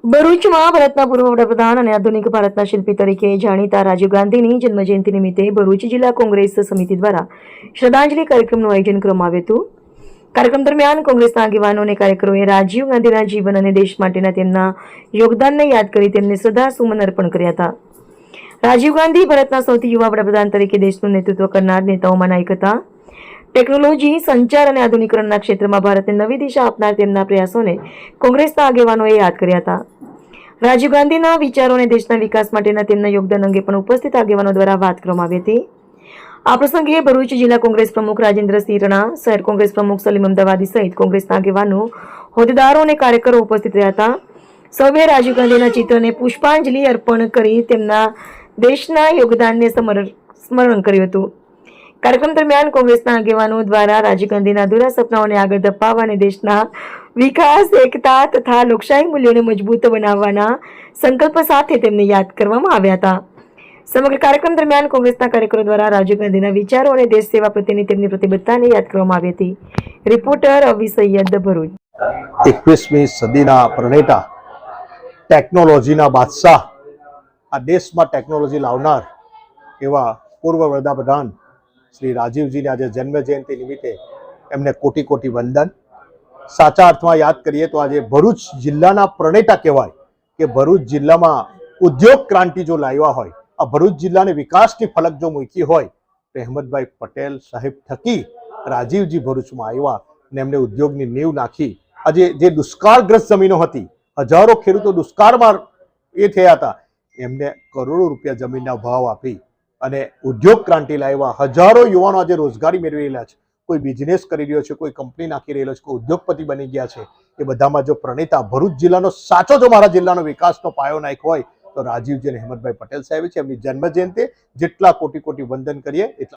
ભરૂચમાં ભારતના પૂર્વ વડાપ્રધાન અને આધુનિક ભારતના શિલ્પી તરીકે જાણીતા રાજીવ ગાંધીની જન્મજયંતિ નિમિત્તે ભરૂચ જિલ્લા કોંગ્રેસ સમિતિ દ્વારા શ્રદ્ધાંજલિ કાર્યક્રમનું આયોજન કરવામાં આવ્યું હતું। કાર્યક્રમ દરમિયાન કોંગ્રેસના આગેવાનો અને કાર્યકરોએ રાજીવ ગાંધીના જીવન અને દેશ માટેના તેમના યોગદાનને યાદ કરી તેમને શ્રદ્ધાસુમન અર્પણ કર્યા હતા। રાજીવ ગાંધી ભારતના સૌથી યુવા વડાપ્રધાન તરીકે દેશનું નેતૃત્વ કરનાર નેતાઓમાંના એક હતા। ટેકનોલોજી, સંચાર અને આધુનિકરણના ક્ષેત્રમાં ભારતને નવી દિશા આપનાર તેમના પ્રયાસોને કોંગ્રેસના આગેવાનોએ યાદ કર્યા હતા। રાજીવ ગાંધીના વિચારો અને દેશના વિકાસ માટેના તેમના યોગદાન અંગે પણ ઉપસ્થિત આગેવાનો દ્વારા વાત કરવામાં આવી હતી। આ પ્રસંગે ભરૂચ જિલ્લા કોંગ્રેસ પ્રમુખ રાજેન્દ્રસિંહ રણા, શહેર કોંગ્રેસ પ્રમુખ સલીમ અમદાવાદી સહિત કોંગ્રેસના આગેવાનો, હોદ્દેદારો અને કાર્યકરો ઉપસ્થિત રહ્યા હતા। સૌએ રાજીવ ગાંધીના ચિત્રને પુષ્પાંજલિ અર્પણ કરી તેમના દેશના યોગદાનને સ્મરણ કર્યું હતું। કાર્યક્રમ દરમિયાન કોંગ્રેસના આગેવાનો દ્વારા રાજીવ ગાંધીના અધૂરા સપનાઓને આગળ ધપાવવા અને દેશના વિકાસ, એકતા તથા લોકશાહી મૂલ્યોને મજબૂત બનાવવાના સંકલ્પ સાથે તેમને યાદ કરવામાં આવ્યા હતા। સમગ્ર કાર્યક્રમ દરમિયાન કોંગ્રેસના કાર્યકરો દ્વારા રાજીવ ગાંધીના વિચારો અને દેશ સેવા પ્રત્યેની તેમની પ્રતિબદ્ધતાને યાદ કરવામાં આવી હતી। રિપોર્ટર અવી સૈયદ, ભરૂચ। 21મી સદીના પ્રણેતા, ટેકનોલોજીના બાદશાહ, આ દેશમાં ટેકનોલોજી લાવનાર એવા પૂર્વ વડાપ્રધાન શ્રી રાજીવજીની આજે જન્મજયંતિ નિમિત્તે એમને કોટી કોટી વંદન। સાચા અર્થમાં યાદ કરીએ તો આજે ભરૂચ જિલ્લાના પ્રણેતા કહેવાય કે ભરૂચ જિલ્લામાં ઉદ્યોગ ક્રાંતિ જો લાવ્યા હોય, આ ભરૂચ જિલ્લાને વિકાસની ફલક જો મૂકી હોય તો અહેમદભાઈ પટેલ સાહેબ થકી રાજીવજી ભરૂચમાં આવ્યા અને એમને ઉદ્યોગની નીંવ નાખી। આજે જે દુષ્કાળગ્રસ્ત જમીનો હતી, હજારો ખેડૂતો દુષ્કાળમાં એ થયા હતા, એમને કરોડો રૂપિયા જમીનના ભાવ આપી અને ઉદ્યોગ ક્રાંતિ લાવ્યા। હજારો યુવાનો આજે રોજગારી મેળવી રહ્યા છે, કોઈ બિઝનેસ કરી રહ્યો છે, કોઈ કંપની નાખી રહેલો છે, કોઈ ઉદ્યોગપતિ બની ગયા છે। એ બધામાં જો પ્રણેતા ભરૂચ જિલ્લાનો સાચો જો મારા જિલ્લાનો વિકાસનો પાયો નાખ્યો હોય તો રાજીવજી અને અહેમદભાઈ પટેલ સાહેબ છે। એમની જન્મજયંતિ જેટલા કોટી કોટી વંદન કરીએ એટલા